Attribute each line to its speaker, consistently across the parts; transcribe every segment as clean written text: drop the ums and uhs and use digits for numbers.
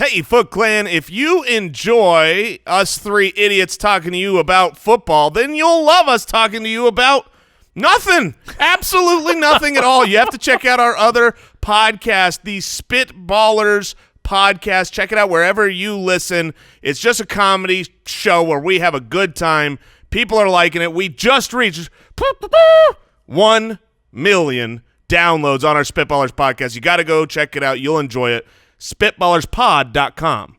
Speaker 1: Hey, Foot Clan, if you enjoy us three idiots talking to you about football, then you'll love us talking to you about nothing. Absolutely nothing at all. You have to check out our other podcast, the Spitballers podcast. Check it out wherever you listen. It's just a comedy show where we have a good time. People are liking it. We just reached 1 million downloads on our Spitballers podcast. You got to go check it out. You'll enjoy it. SpitballersPod.com.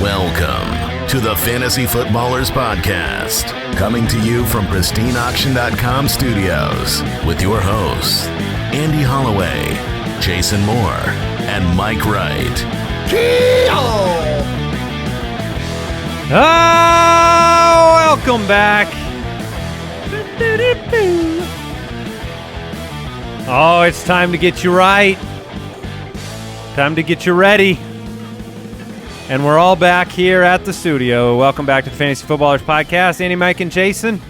Speaker 2: Welcome to the Fantasy Footballers Podcast, coming to you from pristineauction.com studios with your hosts, Andy Holloway, Jason Moore, and Mike Wright.
Speaker 3: Welcome back. Oh, it's time to get you right. Time to get you ready. And we're all back here at the studio. Welcome back to the Fantasy Footballers Podcast. Andy, Mike, and Jason.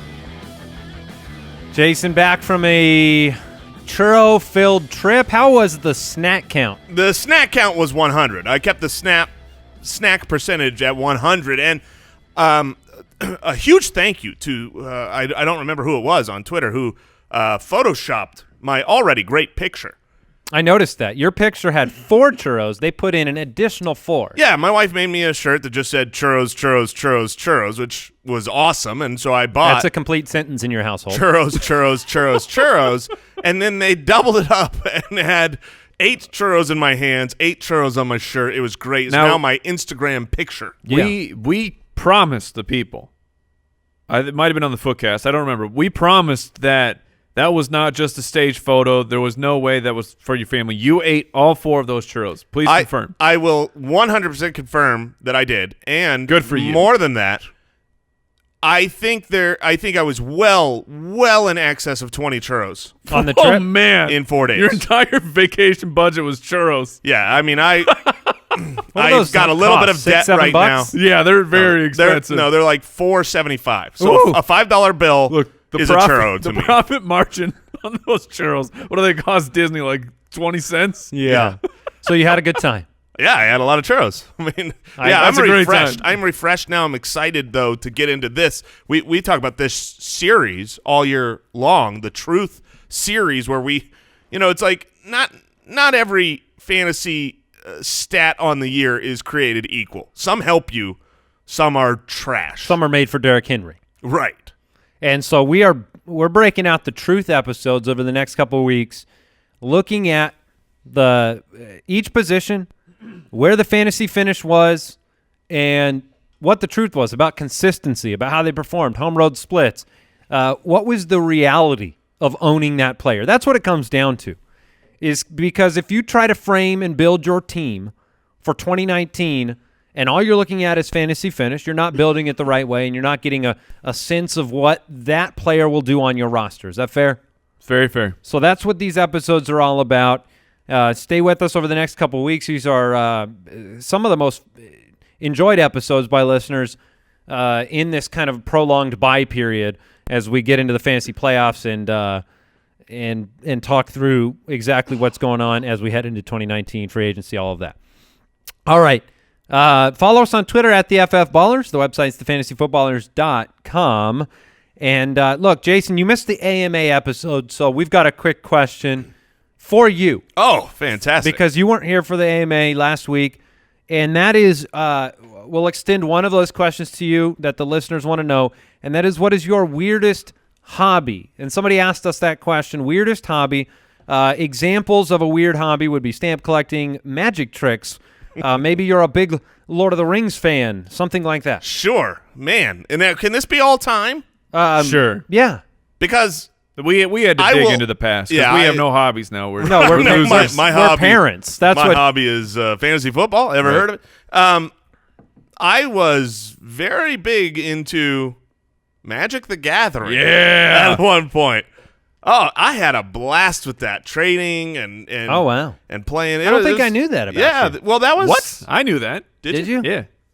Speaker 3: Jason back from a churro-filled trip. How was the snack count?
Speaker 1: The snack count was 100. I kept the snack percentage at 100. And a huge thank you to, I don't remember who it was on Twitter, who photoshopped my already great picture.
Speaker 3: I noticed that. Your picture had 4 churros. They put in an additional 4.
Speaker 1: Yeah, my wife made me a shirt that just said churros, churros, churros, churros, which was awesome. And so I bought...
Speaker 3: That's a complete sentence in your household.
Speaker 1: Churros, churros, churros, churros. And then they doubled it up and had 8 churros in my hands, 8 churros on my shirt. It was great. It's now my Instagram picture.
Speaker 4: We promised the people. It might have been on the Footcast. I don't remember. We promised that was not just a stage photo. There was no way that was for your family. You ate all 4 of those churros. Please confirm.
Speaker 1: I will 100% confirm that I did. And
Speaker 4: good for you.
Speaker 1: More than that, I think I was well in excess of 20 churros
Speaker 3: on the trip.
Speaker 4: Oh man,
Speaker 1: in 4 days.
Speaker 4: Your entire vacation budget was churros.
Speaker 1: Yeah, I mean I've got a little bit of debt right now.
Speaker 4: Yeah, they're very expensive.
Speaker 1: They're like $4.75. So a $5 bill is a churro to me.
Speaker 4: The profit margin on those churros. What do they cost Disney? Like 20 cents?
Speaker 3: Yeah. So you had a good time.
Speaker 1: Yeah, I had a lot of churros. I mean, I'm refreshed. I'm refreshed now. I'm excited, though, to get into this. We talk about this series all year long, the Truth series, where it's like not every fantasy stat on the year is created equal. Some help you. Some are trash.
Speaker 3: Some are made for Derrick Henry.
Speaker 1: Right.
Speaker 3: And so we're breaking out the Truth episodes over the next couple of weeks, looking at each position, where the fantasy finish was, and what the truth was about consistency, about how they performed, home road splits. What was the reality of owning that player? That's what it comes down to. Is because if you try to frame and build your team for 2019 and all you're looking at is fantasy finish, you're not building it the right way, and you're not getting a sense of what that player will do on your roster. Is that fair?
Speaker 4: Very fair.
Speaker 3: So that's what these episodes are all about. Stay with us over the next couple of weeks. These are some of the most enjoyed episodes by listeners in this kind of prolonged bye period as we get into the fantasy playoffs and talk through exactly what's going on as we head into 2019, free agency, all of that. All right. Follow us on Twitter at the FF Ballers. The website's thefantasyfootballers.com. And look, Jason, you missed the AMA episode, so we've got a quick question for you.
Speaker 1: Oh, fantastic.
Speaker 3: Because you weren't here for the AMA last week, and that is we'll extend one of those questions to you that the listeners want to know, and that is, what is your weirdest hobby? And somebody asked us that question, weirdest hobby. Examples of a weird hobby would be stamp collecting, magic tricks. Maybe you're a big Lord of the Rings fan, something like that.
Speaker 1: Sure, man. And can this be all time?
Speaker 4: Sure.
Speaker 3: Yeah.
Speaker 1: Because
Speaker 4: we had to dig into the past.
Speaker 1: Yeah,
Speaker 4: we have no hobbies now. We're
Speaker 3: losers.
Speaker 1: My
Speaker 3: we're
Speaker 1: hobby,
Speaker 3: parents. That's
Speaker 1: my
Speaker 3: what
Speaker 1: hobby is fantasy football. Ever heard of it? I was very big into Magic the Gathering.
Speaker 4: Yeah.
Speaker 1: At one point. Oh, I had a blast with that, trading and
Speaker 3: oh wow,
Speaker 1: and playing.
Speaker 3: I don't think I knew that about you.
Speaker 1: Well, that was
Speaker 4: what I knew that.
Speaker 3: Did you?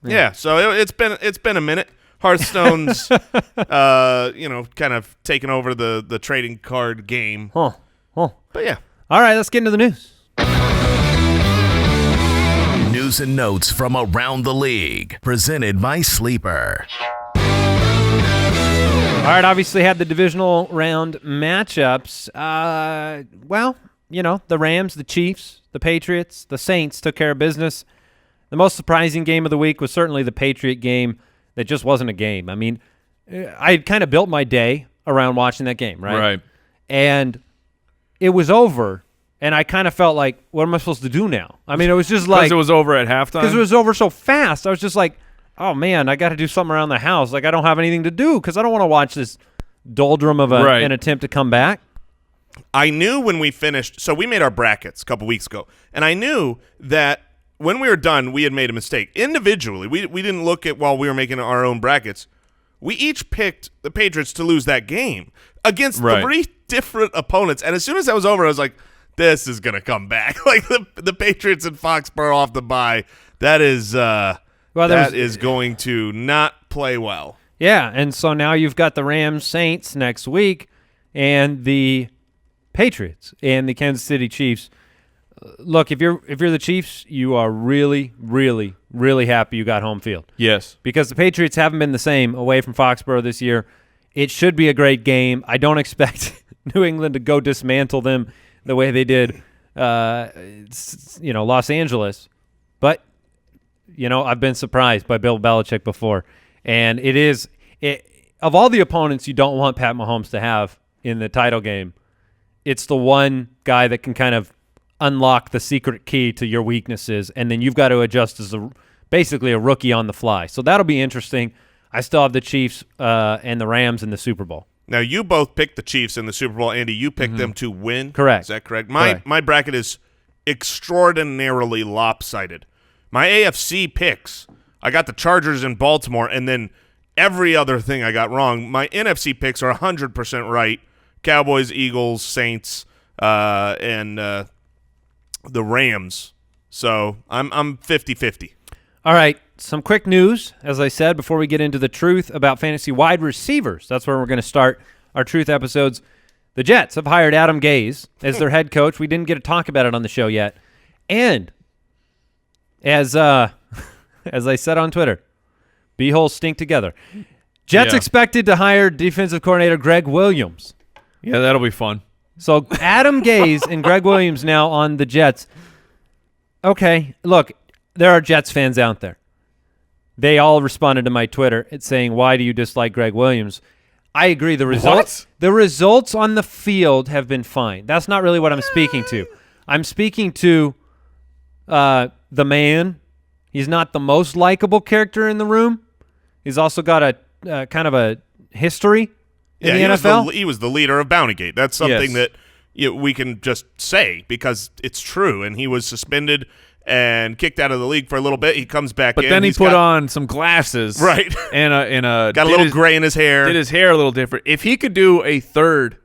Speaker 4: Yeah.
Speaker 1: So it's been a minute. Hearthstone's, kind of taken over the trading card game.
Speaker 3: Huh. Oh.
Speaker 1: But yeah.
Speaker 3: All right, let's get into the news.
Speaker 2: News and notes from around the league, presented by Sleeper.
Speaker 3: All right, obviously had the divisional round matchups. Well, you know, the Rams, the Chiefs, the Patriots, the Saints took care of business. The most surprising game of the week was certainly the Patriot game that just wasn't a game. I mean, I kind of built my day around watching that game, right?
Speaker 4: Right.
Speaker 3: And it was over, and I kind of felt like, what am I supposed to do now? I mean, it was just like...
Speaker 4: Because it was over at halftime?
Speaker 3: Because it was over so fast. I was just like, oh, man, I got to do something around the house. Like, I don't have anything to do because I don't want to watch this doldrum of an attempt to come back.
Speaker 1: I knew when we finished, so we made our brackets a couple weeks ago, and I knew that when we were done, we had made a mistake. Individually, we didn't look at while we were making our own brackets. We each picked the Patriots to lose that game against three different opponents, and as soon as that was over, I was like, this is going to come back. Like the Patriots and Foxborough off the bye, that is going to not play well.
Speaker 3: Yeah, and so now you've got the Rams Saints next week and the Patriots and the Kansas City Chiefs. Look, if you're the Chiefs, you are really, really, really happy you got home field.
Speaker 4: Yes.
Speaker 3: Because the Patriots haven't been the same away from Foxborough this year. It should be a great game. I don't expect New England to go dismantle them the way they did Los Angeles. But, I've been surprised by Bill Belichick before. And of all the opponents you don't want Pat Mahomes to have in the title game, it's the one guy that can kind of unlock the secret key to your weaknesses, and then you've got to adjust as basically a rookie on the fly. So that'll be interesting. I still have the Chiefs and the Rams in the Super Bowl.
Speaker 1: Now, you both picked the Chiefs in the Super Bowl. Andy, you picked them to win.
Speaker 3: Correct.
Speaker 1: Is that correct? My bracket is extraordinarily lopsided. My AFC picks, I got the Chargers in Baltimore, and then every other thing I got wrong. My NFC picks are 100% right. Cowboys, Eagles, Saints, and the Rams. So I'm 50-50.
Speaker 3: All right, some quick news, as I said, before we get into the truth about fantasy wide receivers. That's where we're going to start our truth episodes. The Jets have hired Adam Gase as their head coach. We didn't get to talk about it on the show yet. And as I said on Twitter, beeholes stink together. Jets expected to hire defensive coordinator Greg Williams.
Speaker 4: Yeah, that'll be fun.
Speaker 3: So Adam Gase and Greg Williams now on the Jets. Okay, look, there are Jets fans out there. They all responded to my Twitter saying, why do you dislike Greg Williams? I agree. The results on the field have been fine. That's not really what I'm speaking to. I'm speaking to the man. He's not the most likable character in the room. He's also got a kind of a history in the NFL.
Speaker 1: He was the leader of Bountygate. That's something that we can just say because it's true. And he was suspended and kicked out of the league for a little bit. He comes back in.
Speaker 4: But then he put on some glasses.
Speaker 1: Right.
Speaker 4: And
Speaker 1: got a little gray in his hair.
Speaker 4: Did his hair a little different. If he could do a third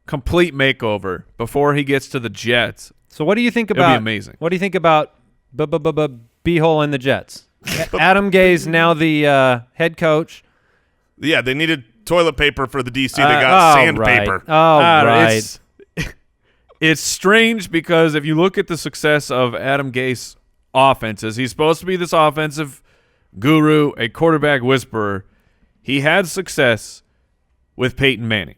Speaker 4: complete makeover before he gets to the Jets.
Speaker 3: So what do you think about?
Speaker 4: It'd be amazing.
Speaker 3: What do you think about Beehole and the Jets? Adam Gase now the head coach.
Speaker 1: Yeah, they needed toilet paper for the DC. They got sandpaper.
Speaker 3: Right.
Speaker 4: It's strange because if you look at the success of Adam Gase offenses, he's supposed to be this offensive guru, a quarterback whisperer. He had success with Peyton Manning.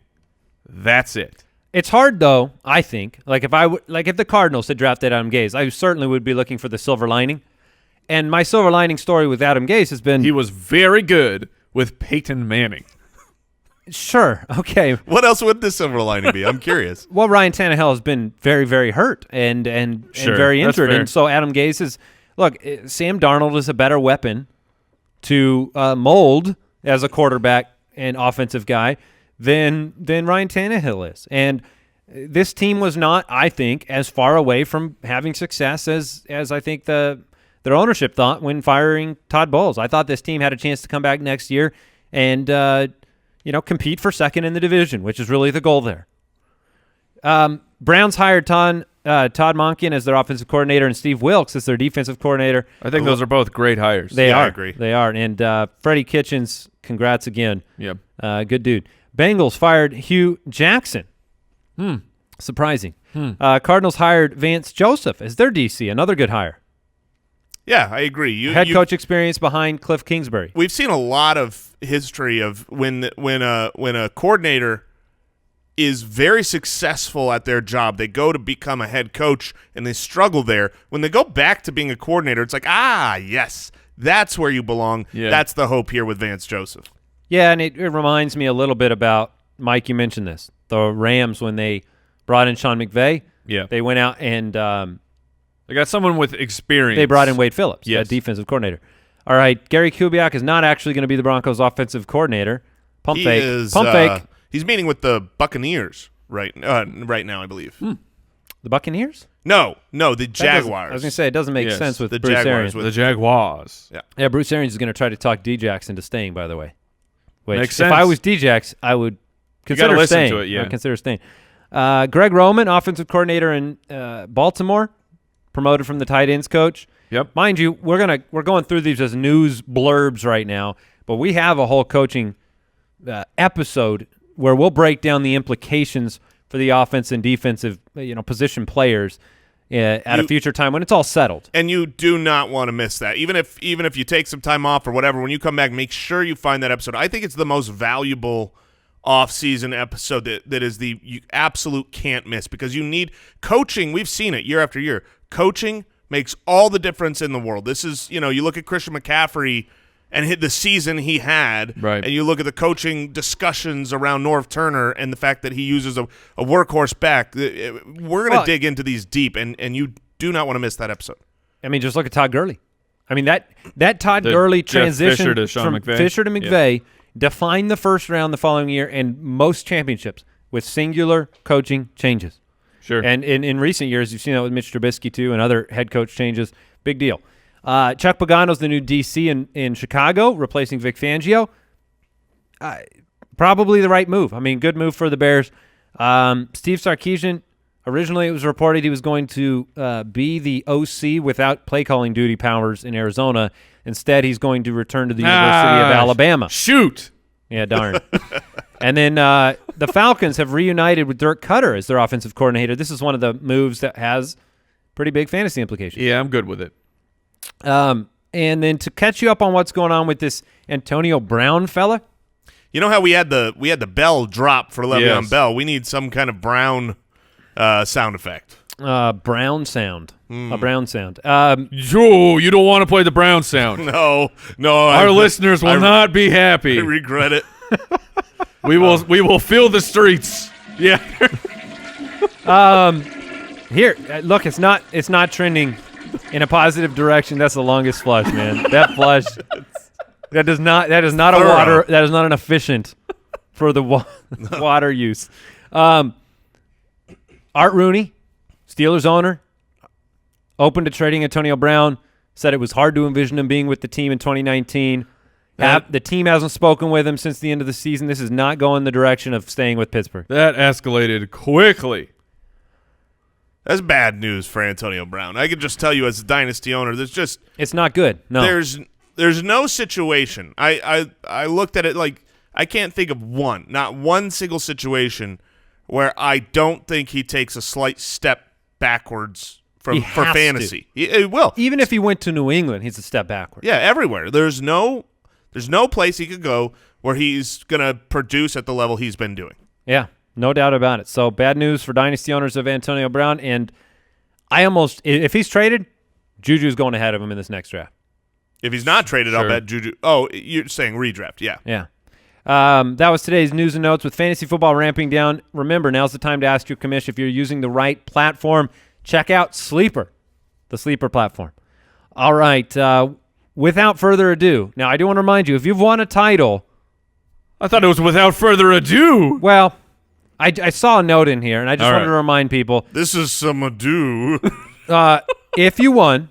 Speaker 4: That's it.
Speaker 3: It's hard though, I think. Like if the Cardinals had drafted Adam Gase, I certainly would be looking for the silver lining. And my silver lining story with Adam Gase has been
Speaker 4: he was very good with Peyton Manning.
Speaker 3: Sure. Okay.
Speaker 1: What else would the silver lining be? I'm curious.
Speaker 3: Well, Ryan Tannehill has been very, very hurt and very injured. And so Adam Gase is – look, Sam Darnold is a better weapon to mold as a quarterback and offensive guy than Ryan Tannehill is. And this team was not, I think, as far away from having success as I think their ownership thought when firing Todd Bowles. I thought this team had a chance to come back next year and compete for second in the division, which is really the goal there. Browns hired Todd Monken as their offensive coordinator and Steve Wilkes as their defensive coordinator.
Speaker 4: I think those are both great hires.
Speaker 3: They are.
Speaker 1: I agree.
Speaker 3: They are. And Freddie Kitchens, congrats again.
Speaker 4: Yep.
Speaker 3: Good dude. Bengals fired Hugh Jackson. Surprising. Cardinals hired Vance Joseph as their DC, another good hire.
Speaker 1: Yeah, I agree.
Speaker 3: Head coach experience behind Cliff Kingsbury.
Speaker 1: We've seen a lot of history of when a coordinator is very successful at their job, they go to become a head coach and they struggle there. When they go back to being a coordinator, it's like, yes, that's where you belong.
Speaker 4: Yeah.
Speaker 1: That's the hope here with Vance Joseph.
Speaker 3: Yeah, and it reminds me a little bit about, Mike, you mentioned this, the Rams when they brought in Sean McVay.
Speaker 4: Yeah.
Speaker 3: They went out and
Speaker 4: they got someone with experience.
Speaker 3: they brought in Wade Phillips,
Speaker 4: Yes.
Speaker 3: defensive coordinator. All right, Gary Kubiak is not actually going to be the Broncos' offensive coordinator. Pump fake.
Speaker 1: He's meeting with the Buccaneers right now, I believe.
Speaker 3: The Buccaneers?
Speaker 1: No, the Jaguars.
Speaker 3: I was going to say, it doesn't make
Speaker 1: Yes,
Speaker 3: sense with
Speaker 1: the
Speaker 3: Bruce
Speaker 1: Jaguars
Speaker 3: Arians.
Speaker 1: with-
Speaker 4: The Jaguars.
Speaker 3: Yeah, Bruce Arians is going to try to talk Djax into staying, by the way. Which,
Speaker 4: Makes
Speaker 3: if I
Speaker 4: sense.
Speaker 3: was Djax, I would
Speaker 4: gotta
Speaker 3: consider
Speaker 4: listen
Speaker 3: staying.
Speaker 4: to it, yeah.
Speaker 3: I'd consider staying. Greg Roman, offensive coordinator in Baltimore, promoted from the tight ends coach.
Speaker 4: Yep.
Speaker 3: Mind you, we're going through these as news blurbs right now, but we have a whole coaching episode where we'll break down the implications for the offense and defensive, position players at a future time when it's all settled.
Speaker 1: And you do not want to miss that. Even if you take some time off or whatever, when you come back, make sure you find that episode. I think it's the most valuable off-season episode that is you absolute can't miss, because you need coaching. We've seen it year after year. Coaching makes all the difference in the world. This is, you look at Christian McCaffrey and hit the season he had,
Speaker 4: right,
Speaker 1: and you look at the coaching discussions around Norv Turner and the fact that he uses a workhorse back. We're going to dig into these deep, and you do not want to miss that episode.
Speaker 3: I mean, just look at Todd Gurley. I mean, that Todd Gurley transition
Speaker 4: Fisher to Sean
Speaker 3: from
Speaker 4: McVay.
Speaker 3: Fisher to McVay defined the first round the following year and most championships with singular coaching changes.
Speaker 4: Sure.
Speaker 3: And in recent years, you've seen that with Mitch Trubisky, too, and other head coach changes. Big deal. Chuck Pagano's the new DC in Chicago, replacing Vic Fangio. Probably the right move. I mean, good move for the Bears. Steve Sarkisian, originally it was reported he was going to be the OC without play-calling duty powers in Arizona. Instead, he's going to return to the University of Alabama.
Speaker 4: Shoot.
Speaker 3: Yeah, darn. And then the Falcons have reunited with Dirk Cutter as their offensive coordinator. This is one of the moves that has pretty big fantasy implications.
Speaker 4: Yeah, I'm good with it.
Speaker 3: And then to catch you up on what's going on with this Antonio Brown fella.
Speaker 1: You know how we had the bell drop for Le'Veon
Speaker 4: Yes.
Speaker 1: Bell? We need some kind of Brown sound effect.
Speaker 3: Brown sound. A Brown sound.
Speaker 4: Joe, you don't want to play the Brown sound.
Speaker 1: No.
Speaker 4: Our listeners will not be happy.
Speaker 1: I regret it.
Speaker 4: We will fill the streets. Yeah.
Speaker 3: Here, look, it's not trending in a positive direction. That's the longest flush, man. That flush. That is not a water. That is not an efficient for the water use. Art Rooney, Steelers owner, open to trading Antonio Brown, said it was hard to envision him being with the team in 2019. The team hasn't spoken with him since the end of the season. This is not going the direction of staying with Pittsburgh.
Speaker 4: That escalated quickly.
Speaker 1: That's bad news for Antonio Brown. I can just tell you as a dynasty owner,
Speaker 3: It's not good. No.
Speaker 1: There's no situation. I looked at it like I can't think of not one single situation where I don't think he takes a slight step backwards for fantasy. It will.
Speaker 3: Even if he went to New England, he's a step backward.
Speaker 1: Yeah, everywhere. There's no place he could go where he's going to produce at the level he's been doing.
Speaker 3: Yeah, no doubt about it. So bad news for dynasty owners of Antonio Brown. And if he's traded, JuJu's going ahead of him in this next draft.
Speaker 1: If he's not traded,
Speaker 4: Sure.
Speaker 1: I'll bet JuJu. Oh, you're saying redraft. Yeah.
Speaker 3: Yeah. That was today's news and notes with fantasy football ramping down. Remember, now's the time to ask your commish if you're using the right platform. Check out Sleeper, the Sleeper platform. All right. Without further ado, now I do want to remind you, if you've won a title.
Speaker 4: I thought it was without further ado.
Speaker 3: Well, I saw a note in here, and I just
Speaker 4: All
Speaker 3: wanted
Speaker 4: right.
Speaker 3: to remind people.
Speaker 1: This is some ado.
Speaker 3: If you won,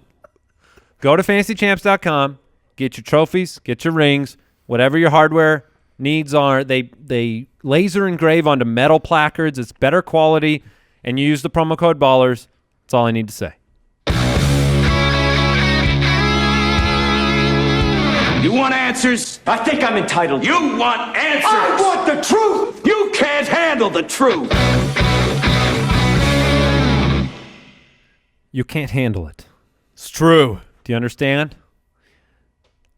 Speaker 3: go to fantasychamps.com, get your trophies, get your rings, whatever your hardware needs are. They laser engrave onto metal placards. It's better quality, and you use the promo code BALLERS. That's all I need to say.
Speaker 5: You want answers?
Speaker 6: I think I'm entitled.
Speaker 5: You want answers?
Speaker 6: I want the truth!
Speaker 5: You can't handle the truth.
Speaker 3: you can't handle it.
Speaker 4: It's true.
Speaker 3: Do you understand?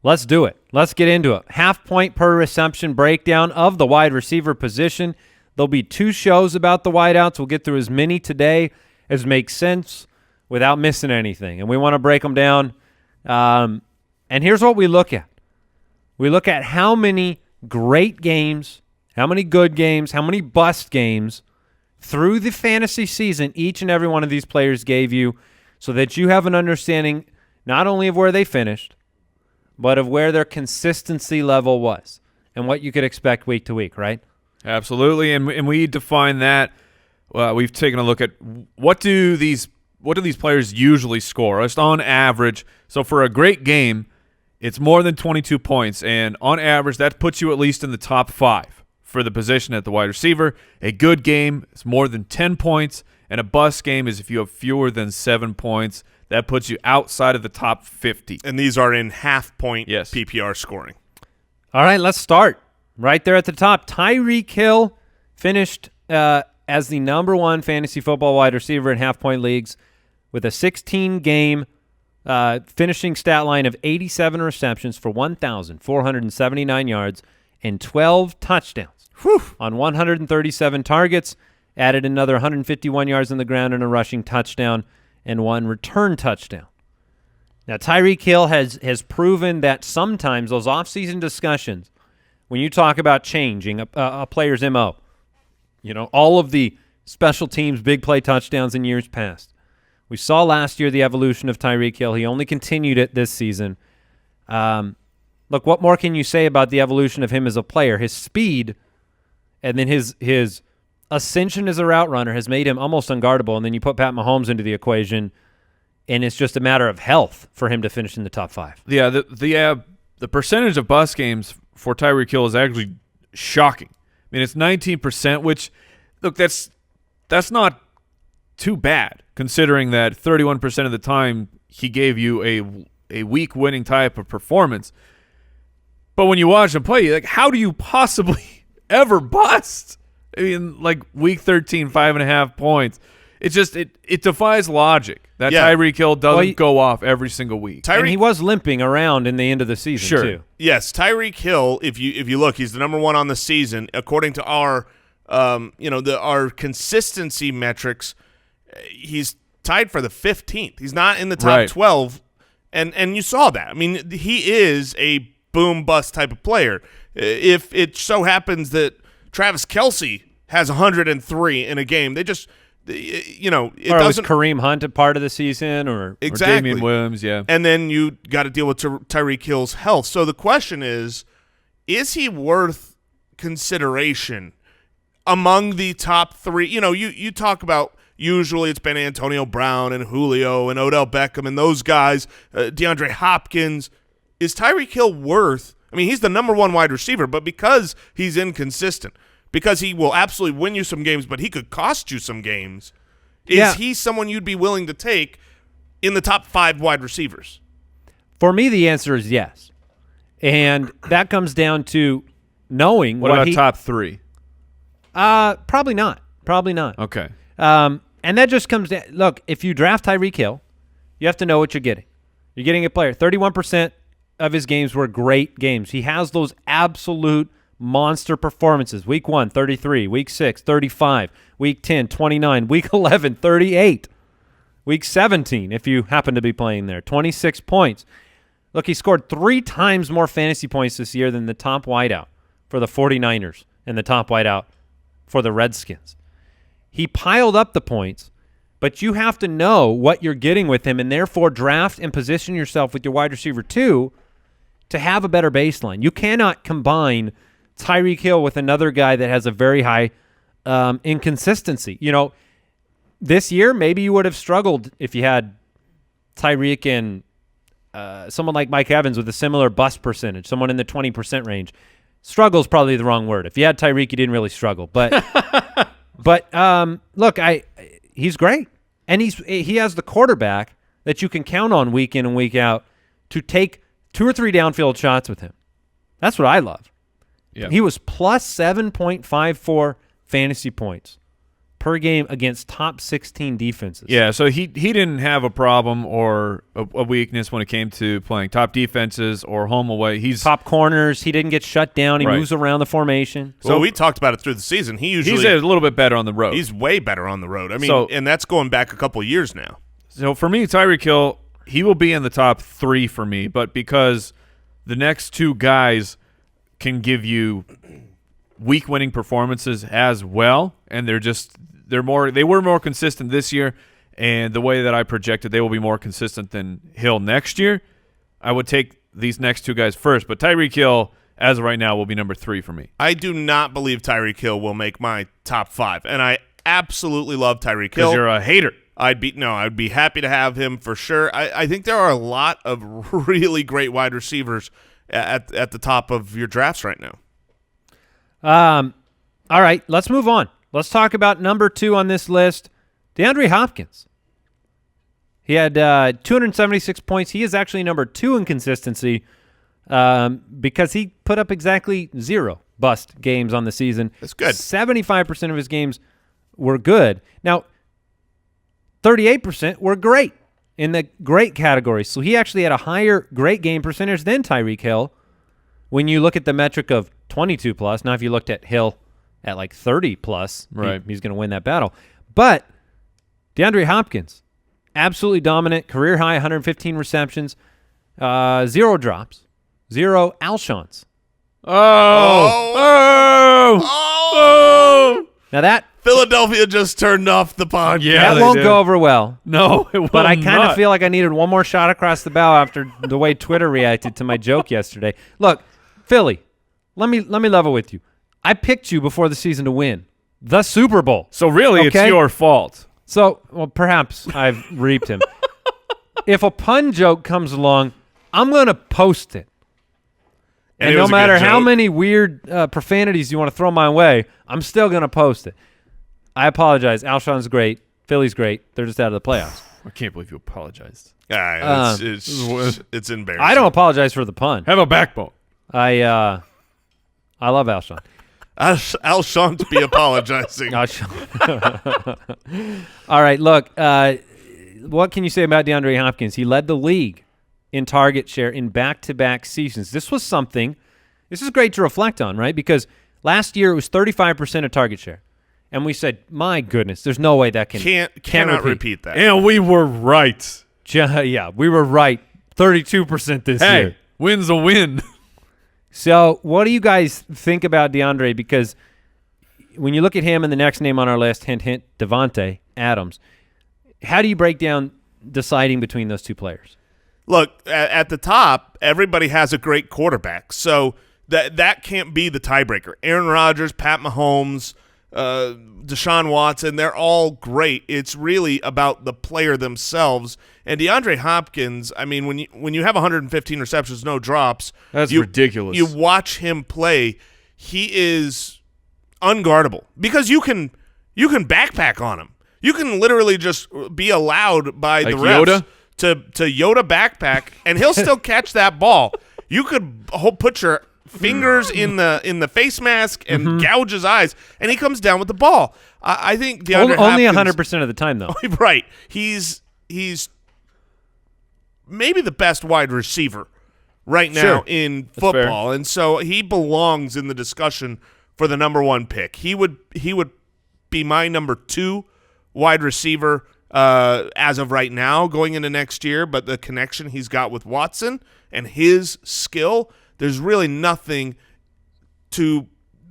Speaker 3: Let's do it. Let's get into it. Half point per reception breakdown of the wide receiver position. There'll be 2 shows about the wideouts. We'll get through as many today as makes sense without missing anything. And we want to break them down. And here's what we look at. We look at how many great games, how many good games, how many bust games through the fantasy season each and every one of these players gave you, so that you have an understanding not only of where they finished, but of where their consistency level was and what you could expect week to week, right?
Speaker 4: Absolutely, and we define that. We've taken a look at what do these players usually score, just on average. So for a great game, it's more than 22 points, and on average, that puts you at least in the top 5 for the position at the wide receiver. A good game is more than 10 points, and a bust game is if you have fewer than 7 points. That puts you outside of the top 50.
Speaker 1: And these are in half-point
Speaker 4: Yes.
Speaker 1: PPR scoring.
Speaker 3: All right, let's start. Right there at the top, Tyreek Hill finished as the #1 fantasy football wide receiver in half-point leagues with a 16-game finishing stat line of 87 receptions for 1,479 yards and 12 touchdowns on 137 targets, added another 151 yards on the ground and a rushing touchdown and 1 return touchdown. Now, Tyreek Hill has proven that sometimes those offseason discussions, when you talk about changing a player's MO, all of the special teams, big play touchdowns in years past. We saw last year the evolution of Tyreek Hill. He only continued it this season. Look, what more can you say about the evolution of him as a player? His speed and then his ascension as a route runner has made him almost unguardable, and then you put Pat Mahomes into the equation, and it's just a matter of health for him to finish in the top 5.
Speaker 4: Yeah, the percentage of bust games for Tyreek Hill is actually shocking. I mean, it's 19%, which, look, that's not too bad, considering that 31% of the time he gave you a week-winning type of performance. But when you watch him play, you're like, how do you possibly ever bust? I mean, like week 13, 5.5 points. It's just it defies logic that Tyreek Hill doesn't go off every single week.
Speaker 3: And he was limping around in the end of the season too.
Speaker 1: Yes, Tyreek Hill. If you look, he's the #1 on the season according to our our consistency metrics. He's tied for the 15th. He's not in the top 12, and you saw that. I mean, he is a boom bust type of player. If it so happens that Travis Kelce has 103 in a game, they just it
Speaker 3: was Kareem Hunt a part of the season or
Speaker 1: exactly
Speaker 4: Damian Williams,
Speaker 1: and then you got to deal with Tyreek Hill's health. So the question is he worth consideration among the top 3? You talk about, usually it's been Antonio Brown and Julio and Odell Beckham and those guys, DeAndre Hopkins. Is Tyreek Hill worth? I mean, he's the #1 wide receiver, but because he's inconsistent, because he will absolutely win you some games, but he could cost you some games, is he someone you'd be willing to take in the top 5 wide receivers?
Speaker 3: For me, the answer is yes. And that comes down to knowing
Speaker 4: what about top 3?
Speaker 3: Probably not. Probably not.
Speaker 4: Okay.
Speaker 3: And that just comes down. Look, if you draft Tyreek Hill, you have to know what you're getting. You're getting a player. 31% of his games were great games. He has those absolute monster performances. Week 1, 33. Week 6, 35. Week 10, 29. Week 11, 38. Week 17, if you happen to be playing there, 26 points. Look, he scored 3 times more fantasy points this year than the top wideout for the 49ers and the top wideout for the Redskins. He piled up the points, but you have to know what you're getting with him and therefore draft and position yourself with your wide receiver 2 to have a better baseline. You cannot combine Tyreek Hill with another guy that has a very high inconsistency. This year maybe you would have struggled if you had Tyreek and someone like Mike Evans with a similar bust percentage, someone in the 20% range. Struggle is probably the wrong word. If you had Tyreek, you didn't really struggle. But look, he's great, and he has the quarterback that you can count on week in and week out to take 2 or 3 downfield shots with him. That's what I love.
Speaker 4: Yeah.
Speaker 3: He was plus 7.54 fantasy points per game against top 16 defenses.
Speaker 4: Yeah, so he didn't have a problem or a weakness when it came to playing top defenses or home away. He's
Speaker 3: top corners. He didn't get shut down. He
Speaker 4: Right.
Speaker 3: moves around the formation.
Speaker 1: So we talked about it through the season. He's
Speaker 4: a little bit better on the road.
Speaker 1: He's way better on the road. I mean,
Speaker 4: So-
Speaker 1: and that's going back a couple of years now.
Speaker 4: So for me, Tyreek Hill, he will be in the top 3 for me, but because the next 2 guys can give you week-winning performances as well, and they were more consistent this year, and the way that I projected they will be more consistent than Hill next year, I would take these next 2 guys first. But Tyreek Hill, as of right now, will be number 3 for me.
Speaker 1: I do not believe Tyreek Hill will make my top 5, and I absolutely love Tyreek
Speaker 4: Because
Speaker 1: Hill.
Speaker 4: you're a hater.
Speaker 1: I'd be happy to have him for sure. I think there are a lot of really great wide receivers at the top of your drafts right now.
Speaker 3: All right, let's move on. Let's talk about number 2 on this list, DeAndre Hopkins. He had 276 points. He is actually number 2 in consistency because he put up exactly 0 bust games on the season.
Speaker 1: That's good.
Speaker 3: 75% of his games were good. Now, 38% were great in the great category. So he actually had a higher great game percentage than Tyreek Hill when you look at the metric of 22+. Now, if you looked at Hill at like 30+,
Speaker 4: right,
Speaker 3: he's going to win that battle. But DeAndre Hopkins, absolutely dominant, career high 115 receptions, 0 drops, 0 Alshons.
Speaker 1: Oh!
Speaker 3: Now that
Speaker 1: Philadelphia just turned off the pod.
Speaker 4: Yeah,
Speaker 3: that won't go over well.
Speaker 4: No, it will
Speaker 3: But I kind of
Speaker 4: not.
Speaker 3: feel like I needed one more shot across the bow after the way Twitter reacted to my joke yesterday. Look, Philly, let me level with you. I picked you before the season to win the Super Bowl.
Speaker 4: So really,
Speaker 3: Okay?
Speaker 4: it's your fault.
Speaker 3: So, well, perhaps I've reaped him. If a pun joke comes along, I'm going to post it.
Speaker 1: And
Speaker 3: And
Speaker 1: it
Speaker 3: no
Speaker 1: was a good
Speaker 3: matter how
Speaker 1: joke.
Speaker 3: many weird profanities you want to throw my way, I'm still going to post it. I apologize. Alshon's great. Philly's great. They're just out of the playoffs.
Speaker 4: I can't believe you apologized.
Speaker 1: It's embarrassing.
Speaker 3: I don't apologize for the pun.
Speaker 4: Have a backbone.
Speaker 3: I love Alshon.
Speaker 1: Alshon to be apologizing.
Speaker 3: All right, look, what can you say about DeAndre Hopkins? He led the league in target share in back-to-back seasons. This is great to reflect on, right? Because last year it was 35% of target share. And we said, my goodness, there's no way that
Speaker 1: Cannot repeat that.
Speaker 4: And we were right.
Speaker 3: Yeah, we were right. 32% this
Speaker 4: Hey,
Speaker 3: year.
Speaker 4: win's a win.
Speaker 3: So what do you guys think about DeAndre? Because when you look at him and the next name on our list, hint, hint, Davante Adams, how do you break down deciding between those two players?
Speaker 1: Look, at the top, everybody has a great quarterback. So that can't be the tiebreaker. Aaron Rodgers, Pat Mahomes, Deshaun Watson, they're all great. It's really about the player themselves. And DeAndre Hopkins, I mean, when you have 115 receptions, no drops,
Speaker 4: That's ridiculous.
Speaker 1: You watch him play, he is unguardable because you can backpack on him. You can literally just be allowed by
Speaker 4: Like
Speaker 1: the refs
Speaker 4: Yoda?
Speaker 1: to Yoda backpack, and he'll still catch that ball. You could put your fingers in the face mask and gouge his eyes, and he comes down with the ball. I think DeAndre
Speaker 3: Only
Speaker 1: Hopkins,
Speaker 3: 100% of the time, though.
Speaker 1: right. He's maybe the best wide receiver right now
Speaker 4: Sure.
Speaker 1: in
Speaker 4: That's fair.
Speaker 1: football, and so he belongs in the discussion for the number 1 pick. He would be my number 2 wide receiver as of right now going into next year, but the connection he's got with Watson and his skill, there's really nothing to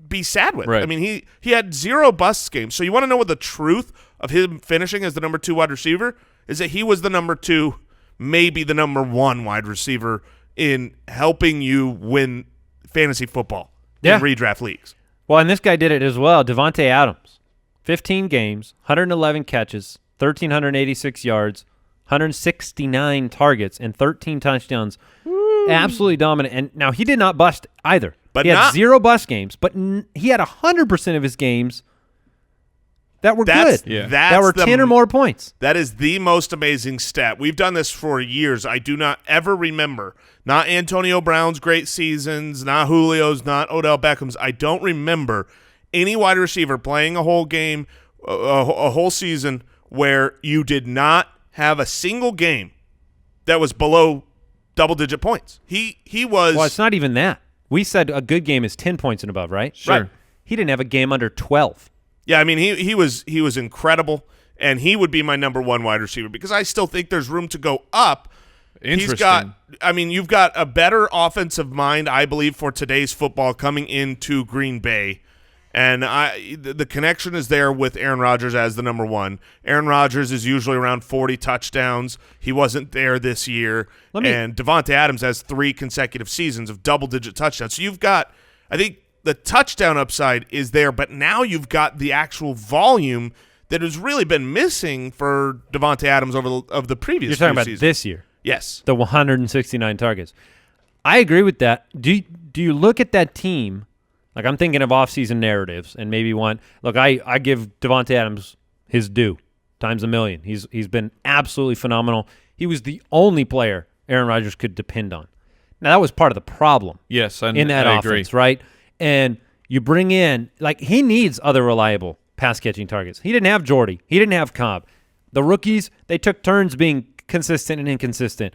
Speaker 1: be sad with.
Speaker 4: Right.
Speaker 1: I mean, he had 0 busts games. So you want to know what the truth of him finishing as the number 2 wide receiver is? That he was the number 2, maybe the number 1 wide receiver in helping you win fantasy football in redraft leagues.
Speaker 3: Well, and this guy did it as well. Davante Adams, 15 games, 111 catches, 1,386 yards, 169 targets, and 13 touchdowns. Woo. Absolutely dominant. And now he did not bust either.
Speaker 1: But
Speaker 3: he had 0 bust games, but he had 100% of his games that were good.
Speaker 4: Yeah.
Speaker 3: That were 10 or more points.
Speaker 1: That is the most amazing stat. We've done this for years. I do not ever remember, not Antonio Brown's great seasons, not Julio's, not Odell Beckham's. I don't remember any wide receiver playing a whole game a whole season where you did not have a single game that was below double-digit points. He was.
Speaker 3: Well, it's not even that. We said a good game is 10 points and above, right?
Speaker 4: Sure.
Speaker 3: Right. He didn't have a game under 12.
Speaker 1: Yeah, I mean he was incredible, and he would be my number one wide receiver because I still think there's room to go up.
Speaker 4: Interesting.
Speaker 1: You've got a better offensive mind, I believe, for today's football coming into Green Bay. And the connection is there with Aaron Rodgers as the number one. Aaron Rodgers is usually around 40 touchdowns. He wasn't there this year. And Davante Adams has 3 consecutive seasons of double-digit touchdowns. So you've got, I think the touchdown upside is there, but now you've got the actual volume that has really been missing for Davante Adams of the previous
Speaker 3: You're talking about
Speaker 1: seasons.
Speaker 3: this year.
Speaker 1: Yes.
Speaker 3: The 169 targets. I agree with that. Do you look at that team? Like, I'm thinking of offseason narratives and maybe one. Look, I give Davante Adams his due times a million. He's been absolutely phenomenal. He was the only player Aaron Rodgers could depend on. Now, that was part of the problem.
Speaker 4: Yes,
Speaker 3: in that
Speaker 4: I
Speaker 3: offense,
Speaker 4: agree.
Speaker 3: right? And you bring in, like, he needs other reliable pass-catching targets. He didn't have Jordy. He didn't have Cobb. The rookies, they took turns being consistent and inconsistent.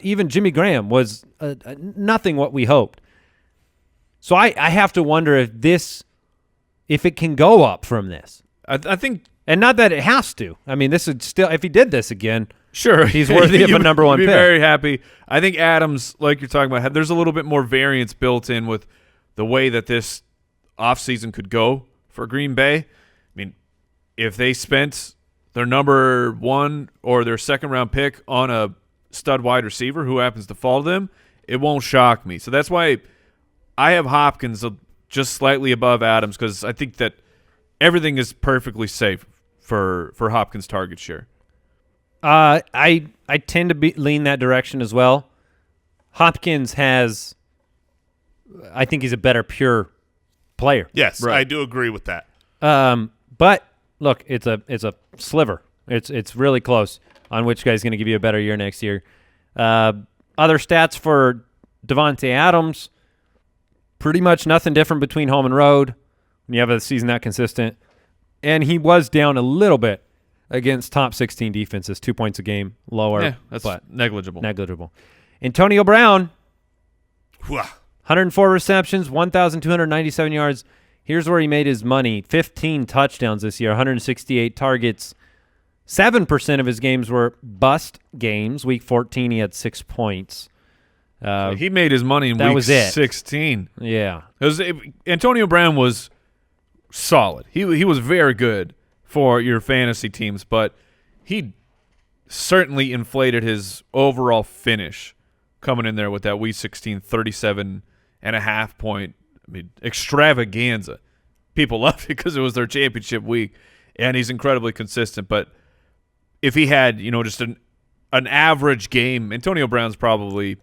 Speaker 3: Even Jimmy Graham was nothing what we hoped. So I have to wonder if it can go up from this.
Speaker 4: I think,
Speaker 3: and not that it has to. I mean, this would still, if he did this again,
Speaker 4: sure,
Speaker 3: he's worthy of a number one
Speaker 4: pick.
Speaker 3: pick.
Speaker 4: Be very happy. I think Adams, like you're talking about, there's a little bit more variance built in with the way that this offseason could go for Green Bay. I mean, if they spent their number one or their second-round pick on a stud wide receiver who happens to fall to them, it won't shock me. So that's why I have Hopkins just slightly above Adams because I think that everything is perfectly safe for Hopkins' target share.
Speaker 3: I tend to lean that direction as well. Hopkins has, I think he's a better pure player.
Speaker 1: Yes,
Speaker 4: right.
Speaker 1: I do agree with that.
Speaker 3: But look, it's a sliver. It's really close on which guy's going to give you a better year next year. Other stats for Davante Adams. Pretty much nothing different between home and road when you have a season that consistent. And he was down a little bit against top 16 defenses, 2 points a game lower.
Speaker 4: Yeah, that's
Speaker 3: but
Speaker 4: negligible.
Speaker 3: Antonio Brown,
Speaker 1: Whew.
Speaker 3: 104 receptions, 1,297 yards. Here's where he made his money. 15 touchdowns this year, 168 targets. 7% of his games were bust games. Week 14, he had 6 points.
Speaker 4: He made his money in week 16.
Speaker 3: Yeah.
Speaker 4: Antonio Brown was solid. He was very good for your fantasy teams, but he certainly inflated his overall finish coming in there with that week 16 37.5 point extravaganza. People loved it because it was their championship week, and he's incredibly consistent. But if he had, just an average game, Antonio Brown's probably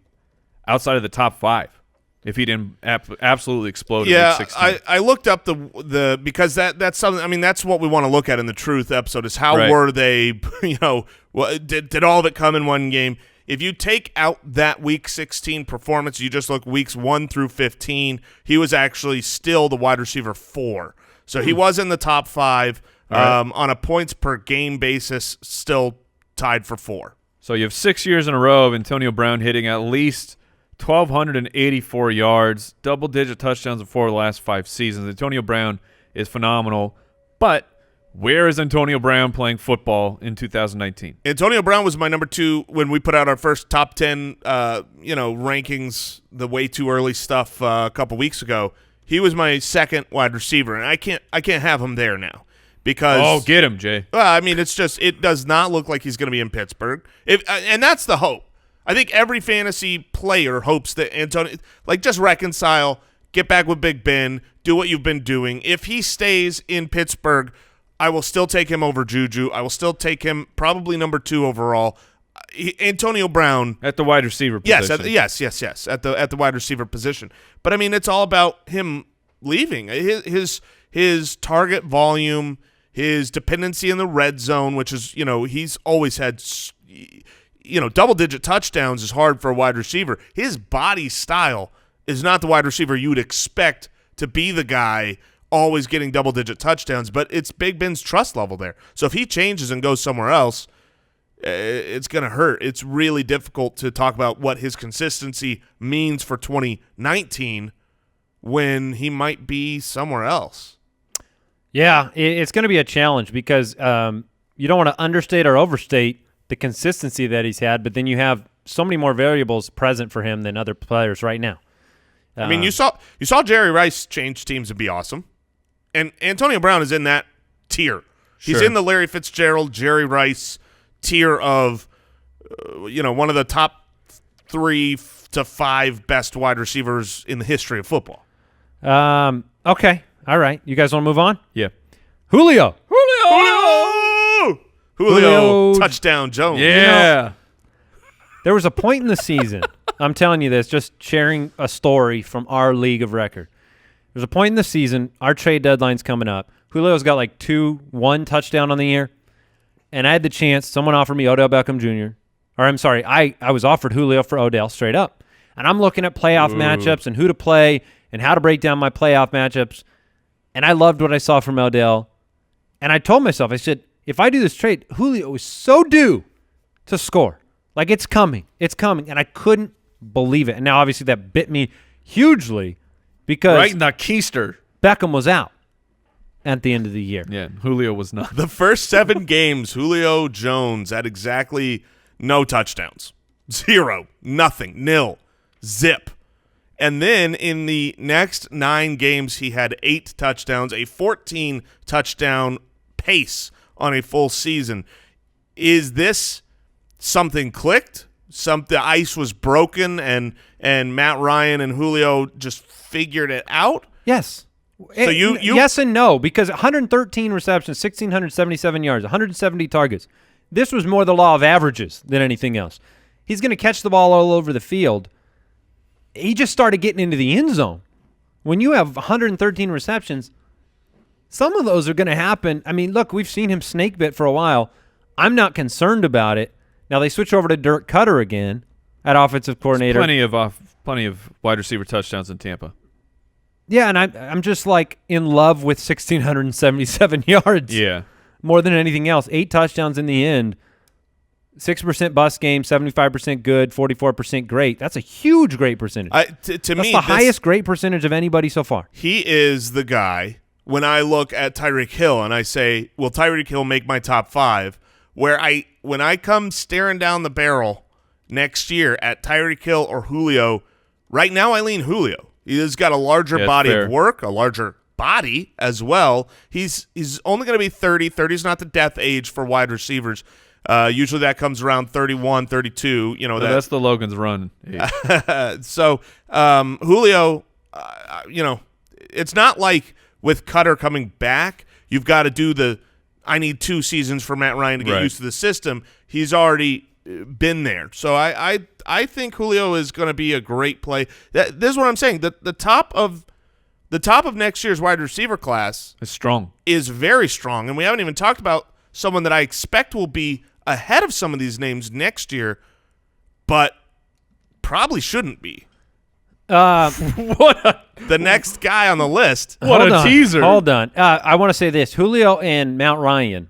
Speaker 4: outside of the top 5 if he didn't absolutely explode in week 16.
Speaker 1: I looked up the because that's something. I mean, that's what we want to look at in the Truth episode is how were they? Did all of it come in one game? If you take out that week 16 performance, you just look weeks 1 through 15. He was actually still the wide receiver 4, so he was in the top 5 on a points per game basis, still tied for 4.
Speaker 4: So you have 6 years in a row of Antonio Brown hitting at least 1,284 yards, double-digit touchdowns in 4 of the last 5 seasons. Antonio Brown is phenomenal, but where is Antonio Brown playing football in 2019?
Speaker 1: Antonio Brown was my number 2 when we put out our first top 10, rankings, the way too early stuff a couple weeks ago. He was my second wide receiver, and I can't have him there now because
Speaker 4: get him, Jay.
Speaker 1: Well, I mean, it does not look like he's going to be in Pittsburgh, and that's the hope. I think every fantasy player hopes that Antonio, just reconcile, get back with Big Ben, do what you've been doing. If he stays in Pittsburgh, I will still take him over JuJu. I will still take him probably number 2 overall. Antonio Brown
Speaker 4: at the wide receiver position.
Speaker 1: Yes, at the wide receiver position. But I mean, it's all about him leaving. His target volume, his dependency in the red zone, which is he's always had. Double-digit touchdowns is hard for a wide receiver. His body style is not the wide receiver you would expect to be the guy always getting double-digit touchdowns, but it's Big Ben's trust level there. So if he changes and goes somewhere else, it's going to hurt. It's really difficult to talk about what his consistency means for 2019 when he might be somewhere else.
Speaker 3: Yeah, it's going to be a challenge because you don't want to understate or overstate the consistency that he's had, but then you have so many more variables present for him than other players right now.
Speaker 1: I mean, you saw Jerry Rice change teams and be awesome, and Antonio Brown is in that tier. He's in the Larry Fitzgerald, Jerry Rice tier of, one of the top 3 to 5 best wide receivers in the history of football.
Speaker 3: Okay, all right. You guys want to move on?
Speaker 4: Yeah.
Speaker 3: Julio,
Speaker 1: touchdown Jones.
Speaker 4: Yeah.
Speaker 3: There was a point in the season, I'm telling you this, just sharing a story from our league of record. There's a point in the season, our trade deadline's coming up. Julio's got like 1 touchdown on the year, and I had the chance. Someone offered me Odell Beckham Jr. Or I'm sorry, I was offered Julio for Odell straight up. And I'm looking at playoff matchups and who to play and how to break down my playoff matchups. And I loved what I saw from Odell. And I told myself, I said, if I do this trade, Julio is so due to score. Like, it's coming. It's coming. And I couldn't believe it. And now, obviously, that bit me hugely because
Speaker 4: right in the keister.
Speaker 3: Beckham was out at the end of the year.
Speaker 4: Yeah, Julio was not.
Speaker 1: The first 7 games, Julio Jones had exactly no touchdowns. 0, nothing, nil, zip. And then in the next 9 games, he had 8 touchdowns, a 14-touchdown pace on a full season. Is this something clicked? The ice was broken and Matt Ryan and Julio just figured it out?
Speaker 3: Yes.
Speaker 1: So you
Speaker 3: yes and no, because 113 receptions, 1,677 yards, 170 targets. This was more the law of averages than anything else. He's going to catch the ball all over the field. He just started getting into the end zone. When you have 113 receptions, some of those are going to happen. I mean, look, we've seen him snake bit for a while. I'm not concerned about it. Now they switch over to Dirk Cutter again at offensive coordinator.
Speaker 4: There's plenty of wide receiver touchdowns in Tampa.
Speaker 3: Yeah, and I'm just like in love with 1,677 yards.
Speaker 4: Yeah.
Speaker 3: More than anything else. 8 touchdowns in the end. 6% bust game, 75% good, 44% great. That's a huge great percentage.
Speaker 1: To me,
Speaker 3: that's the highest great percentage of anybody so far.
Speaker 1: He is the guy, when I look at Tyreek Hill and I say, will Tyreek Hill make my top 5, when I come staring down the barrel next year at Tyreek Hill or Julio, right now I lean Julio. He's got a larger body of work, a larger body as well. He's only going to be 30. 30 is not the death age for wide receivers. Usually that comes around 31, 32.
Speaker 4: That's the Logan's run age.
Speaker 1: So Julio, it's not like with Cutter coming back, you've got to do I need 2 seasons for Matt Ryan to get used to the system. He's already been there. So I think Julio is going to be a great play. This is what I'm saying. The top of next year's wide receiver class
Speaker 4: is strong.
Speaker 1: Is very strong, and we haven't even talked about someone that I expect will be ahead of some of these names next year, but probably shouldn't be. The next guy on the list.
Speaker 4: What a teaser.
Speaker 3: Hold on. I want to say this. Julio and Mount Ryan,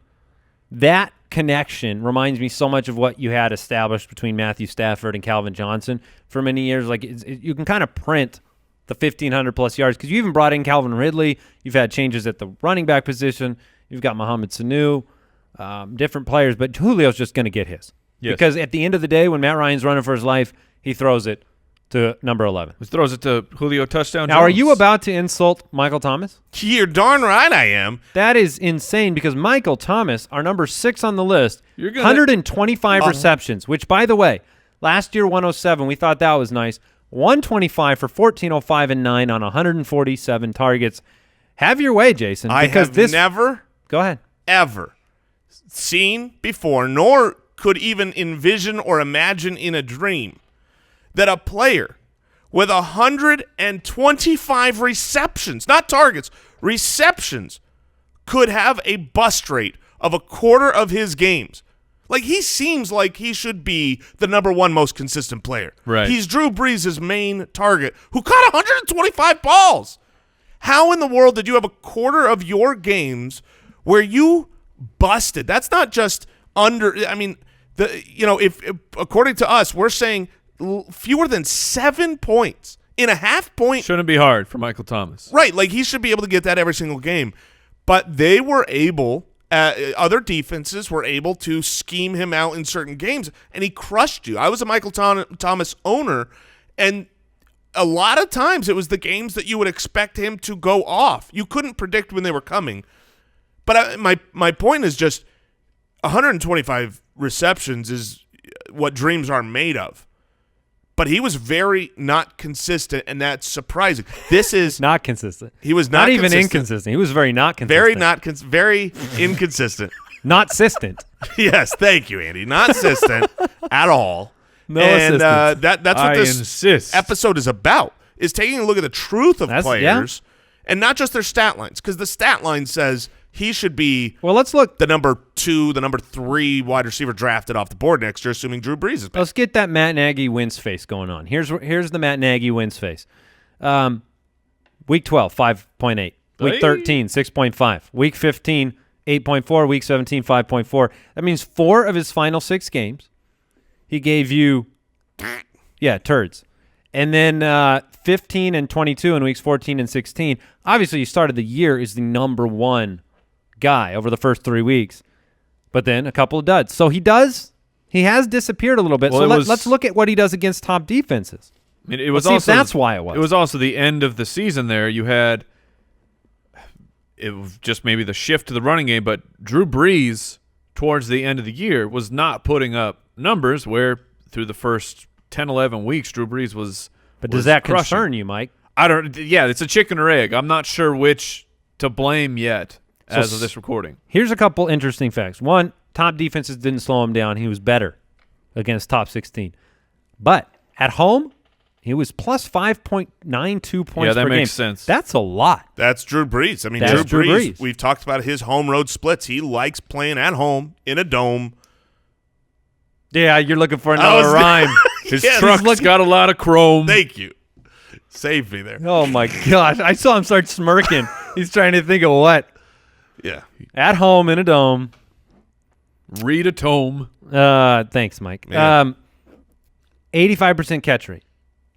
Speaker 3: that connection reminds me so much of what you had established between Matthew Stafford and Calvin Johnson for many years. Like you can kind of print the 1,500-plus yards because you even brought in Calvin Ridley. You've had changes at the running back position. You've got Mohamed Sanu, different players. But Julio's just going to get his. Yes. Because at the end of the day, when Matt Ryan's running for his life, he throws it to number 11.
Speaker 4: He throws it to Julio touchdown.
Speaker 3: Now,
Speaker 4: Jones.
Speaker 3: Are you about to insult Michael Thomas?
Speaker 1: You're darn right I am.
Speaker 3: That is insane because Michael Thomas, our number 6 on the list, 125 receptions, which, by the way, last year 107, we thought that was nice. 125 for 1405 and 9 on 147 targets. Have your way, Jason.
Speaker 1: I have never,
Speaker 3: go ahead,
Speaker 1: ever seen before, nor could even envision or imagine in a dream, that a player with 125 receptions, not targets, receptions, could have a bust rate of a quarter of his games. Like, he seems like he should be the number 1 most consistent player.
Speaker 4: Right.
Speaker 1: He's Drew Brees' main target, who caught 125 balls. How in the world did you have a quarter of your games where you busted? That's not just if according to us, we're saying fewer than 7 points in a half point.
Speaker 4: Shouldn't be hard for Michael Thomas.
Speaker 1: Right, like he should be able to get that every single game. But they were able, other defenses were able to scheme him out in certain games, and he crushed you. I was a Michael Thomas owner, and a lot of times it was the games that you would expect him to go off. You couldn't predict when they were coming. But my point is just 125 receptions is what dreams are made of. But he was very not consistent, and that's surprising. This is
Speaker 3: not consistent.
Speaker 1: He was not
Speaker 3: even
Speaker 1: consistent.
Speaker 3: inconsistent. He was very not consistent.
Speaker 1: Very inconsistent.
Speaker 3: Not consistent.
Speaker 1: Yes, thank you, Andy. Not consistent at all.
Speaker 3: No
Speaker 1: and
Speaker 3: assistance.
Speaker 1: That's what this episode is about, is taking a look at the truth of players and not just their stat lines, because the stat line says he should be
Speaker 3: let's look
Speaker 1: the number 2, the number 3 wide receiver drafted off the board next year, assuming Drew Brees is back.
Speaker 3: Let's get that Matt Nagy wins face going on. Here's the Matt Nagy wins face. Week 12, 5.8. Week 13, 6.5. Week 15, 8.4. Week 17, 5.4. That means 4 of his final 6 games, he gave you, turds. And then 15 and 22 in weeks 14 and 16. Obviously, you started the year as the number 1 guy over the first 3 weeks, but then a couple of duds. So he has disappeared a little bit.
Speaker 4: Well,
Speaker 3: let's look at what he does against top defenses.
Speaker 4: I mean, it was
Speaker 3: Let's
Speaker 4: also
Speaker 3: see if that's why it was.
Speaker 4: It was also the end of the season there. You had it was just maybe the shift to the running game, but Drew Brees towards the end of the year was not putting up numbers where through the first 10, 11 weeks Drew Brees was.
Speaker 3: But does that concern you, Mike?
Speaker 4: I don't. Yeah, it's a chicken or egg. I'm not sure which to blame yet as of this recording.
Speaker 3: Here's a couple interesting facts. One, top defenses didn't slow him down. He was better against top 16. But at home, he was plus 5.92 points per game.
Speaker 4: Yeah, that makes sense.
Speaker 3: That's a lot.
Speaker 1: That's Drew Brees. I mean, Drew Brees, we've talked about his home road splits. He likes playing at home in a dome.
Speaker 3: Yeah, you're looking for another rhyme.
Speaker 4: His truck's got a lot of chrome.
Speaker 1: Thank you. Saved me there.
Speaker 3: Oh, my gosh. I saw him start smirking. He's trying to think of what.
Speaker 1: Yeah.
Speaker 3: At home in a dome.
Speaker 4: Read a tome.
Speaker 3: Thanks, Mike. 85% catch rate.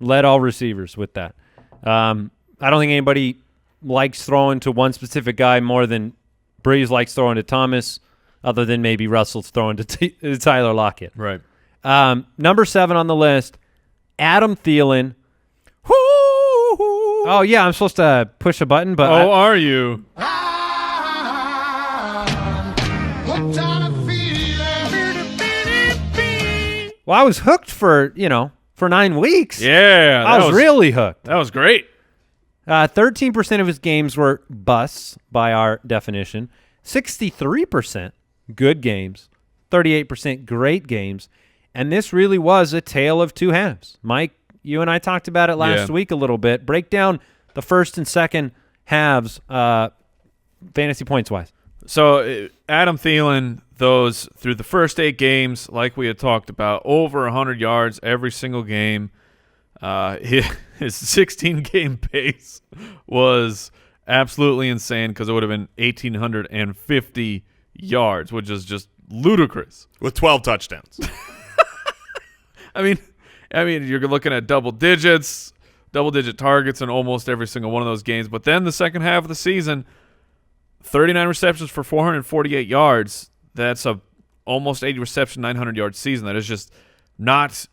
Speaker 3: Led all receivers with that. I don't think anybody likes throwing to one specific guy more than Brees likes throwing to Thomas, other than maybe Russell's throwing to Tyler Lockett.
Speaker 4: Right.
Speaker 3: Number 7 on the list, Adam Thielen. Oh, yeah, I'm supposed to push a button, but
Speaker 4: are you?
Speaker 3: Well, I was hooked for 9 weeks.
Speaker 4: Yeah.
Speaker 3: I was really hooked.
Speaker 4: That was great.
Speaker 3: 13% of his games were busts by our definition. 63% good games. 38% great games. And this really was a tale of two halves. Mike, you and I talked about it last week a little bit. Break down the first and second halves fantasy points-wise.
Speaker 4: So Adam Thielen, those through the first 8 games, like we had talked about, over 100 yards every single game. His 16-game pace was absolutely insane because it would have been 1,850 yards, which is just ludicrous.
Speaker 1: With 12 touchdowns.
Speaker 4: I mean, you're looking at double-digit targets in almost every single one of those games. But then the second half of the season, 39 receptions for 448 yards. That's a almost 80 reception, 900-yard season. That is just not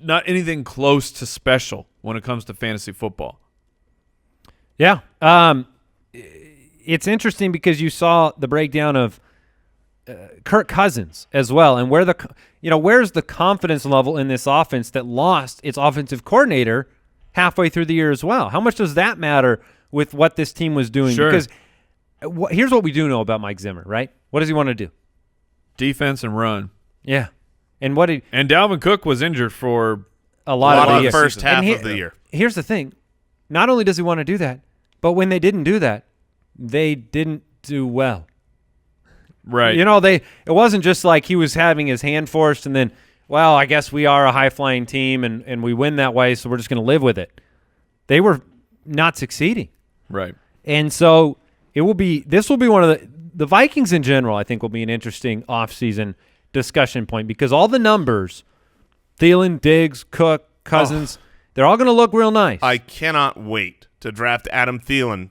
Speaker 4: anything close to special when it comes to fantasy football.
Speaker 3: Yeah. It's interesting because you saw the breakdown of Kirk Cousins as well, and where's the confidence level in this offense that lost its offensive coordinator halfway through the year as well? How much does that matter with what this team was doing?
Speaker 4: Sure.
Speaker 3: Because here's what we do know about Mike Zimmer, right? What does he want to do?
Speaker 4: Defense and run.
Speaker 3: Yeah. And
Speaker 4: Dalvin Cook was injured for
Speaker 3: a lot of the
Speaker 1: first half of the year.
Speaker 3: Here's the thing. Not only does he want to do that, but when they didn't do that, they didn't do well.
Speaker 4: Right.
Speaker 3: It wasn't just like he was having his hand forced and then, well, I guess we are a high-flying team and we win that way, so we're just going to live with it. They were not succeeding.
Speaker 4: Right.
Speaker 3: And so this will be one of the Vikings in general, I think, will be an interesting offseason discussion point because all the numbers, Thielen, Diggs, Cook, Cousins, they're all going to look real nice.
Speaker 1: I cannot wait to draft Adam Thielen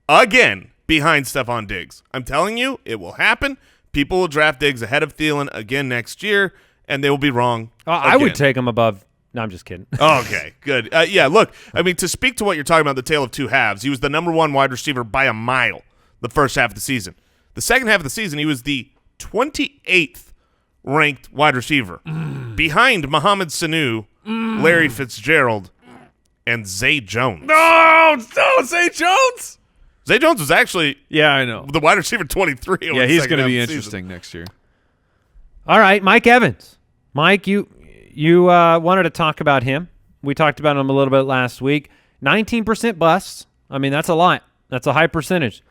Speaker 1: again behind Stephon Diggs. I'm telling you, it will happen. People will draft Diggs ahead of Thielen again next year, and they will be wrong.
Speaker 3: I would take him above. No, I'm just kidding.
Speaker 1: Okay, good. Yeah, look, I mean, to speak to what you're talking about, the tale of two halves, he was the number one wide receiver by a mile the first half of the season. The second half of the season, he was the 28th ranked wide receiver behind Mohamed Sanu, Larry Fitzgerald, and Zay Jones.
Speaker 4: No, Zay Jones.
Speaker 1: Zay Jones was actually
Speaker 4: I know.
Speaker 1: the wide receiver 23.
Speaker 4: Yeah, he's going to be interesting next year.
Speaker 3: All right, Mike Evans. Mike, you wanted to talk about him. We talked about him a little bit last week. 19% busts. I mean, that's a lot. That's a high percentage.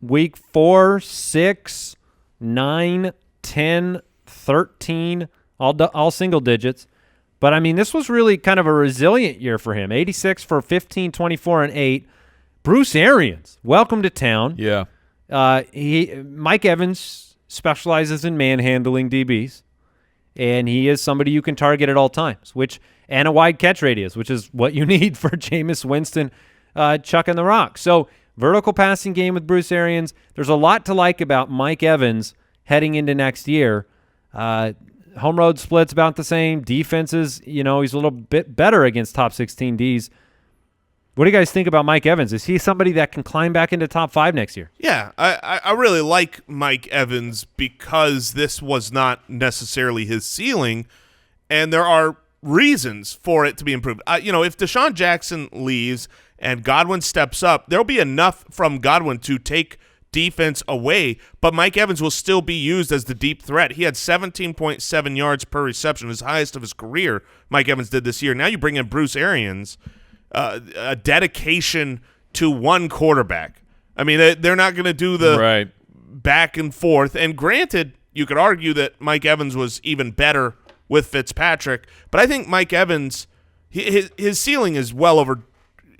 Speaker 3: Week 4, 6, 9, 10, 13, all single digits. But, I mean, this was really kind of a resilient year for him. 86 for 15, 24, and 8. Bruce Arians, welcome to town.
Speaker 4: Yeah.
Speaker 3: Mike Evans specializes in manhandling DBs, and he is somebody you can target at all times, and a wide catch radius, which is what you need for Jameis Winston chucking the rock. So vertical passing game with Bruce Arians. There's a lot to like about Mike Evans heading into next year. Home road splits about the same. Defenses, he's a little bit better against top 16 Ds. What do you guys think about Mike Evans? Is he somebody that can climb back into top 5 next year?
Speaker 1: Yeah, I really like Mike Evans because this was not necessarily his ceiling, and there are reasons for it to be improved. If Deshaun Jackson leaves and Godwin steps up, there'll be enough from Godwin to take defense away, but Mike Evans will still be used as the deep threat. He had 17.7 yards per reception, his highest of his career, Mike Evans did this year. Now you bring in Bruce Arians, a dedication to one quarterback. I mean, they're not going to do the back and forth. And granted, you could argue that Mike Evans was even better with Fitzpatrick, but I think Mike Evans, his ceiling is well over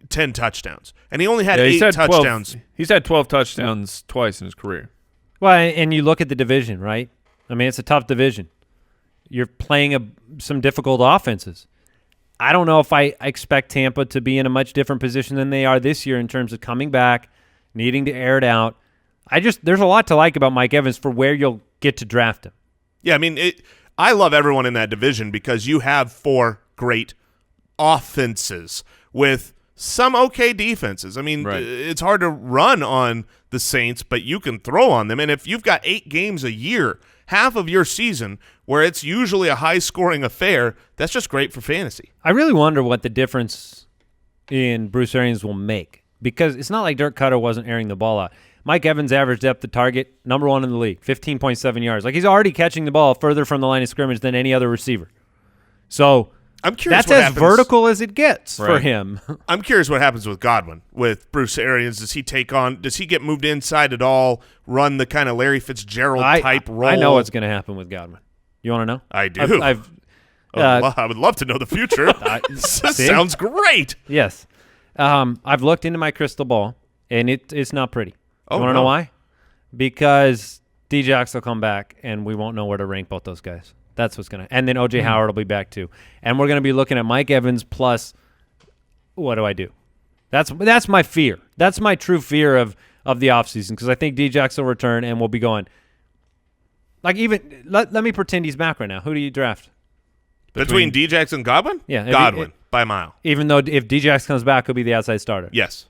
Speaker 1: 10 touchdowns, and he only had 8 touchdowns.
Speaker 4: He's had 12 touchdowns twice in his career.
Speaker 3: Well, and you look at the division, right? I mean, it's a tough division. You're playing some difficult offenses. I don't know if I expect Tampa to be in a much different position than they are this year in terms of coming back, needing to air it out. There's a lot to like about Mike Evans for where you'll get to draft him.
Speaker 1: Yeah, I mean, I love everyone in that division because you have 4 great offenses with some okay defenses. I mean, It's hard to run on the Saints, but you can throw on them. And if you've got 8 games a year, half of your season, where it's usually a high-scoring affair, that's just great for fantasy.
Speaker 3: I really wonder what the difference in Bruce Arians will make, because it's not like Dirk Cutter wasn't airing the ball out. Mike Evans' average depth of target, number 1 in the league, 15.7 yards. Like, he's already catching the ball further from the line of scrimmage than any other receiver. So
Speaker 1: I'm curious
Speaker 3: that's as vertical as it gets for him.
Speaker 1: I'm curious what happens with Godwin, with Bruce Arians. Does he get moved inside at all, run the kind of Larry Fitzgerald type role?
Speaker 3: I know what's going to happen with Godwin. You want to know?
Speaker 1: I do. I would love to know the future. Sounds great.
Speaker 3: Yes. I've looked into my crystal ball, and it's not pretty. You want to know why? Because D-Jax will come back, and we won't know where to rank both those guys. That's what's going to – and then O.J. Howard will be back too. And we're going to be looking at Mike Evans plus what do I do? That's my fear. That's my true fear of the offseason, because I think D-Jax will return and we'll be going – like, even let me pretend he's back right now. Who do you draft?
Speaker 1: Between D-Jax and Godwin?
Speaker 3: Yeah.
Speaker 1: Godwin by a mile.
Speaker 3: Even though if D-Jax comes back, he'll be the outside starter.
Speaker 1: Yes.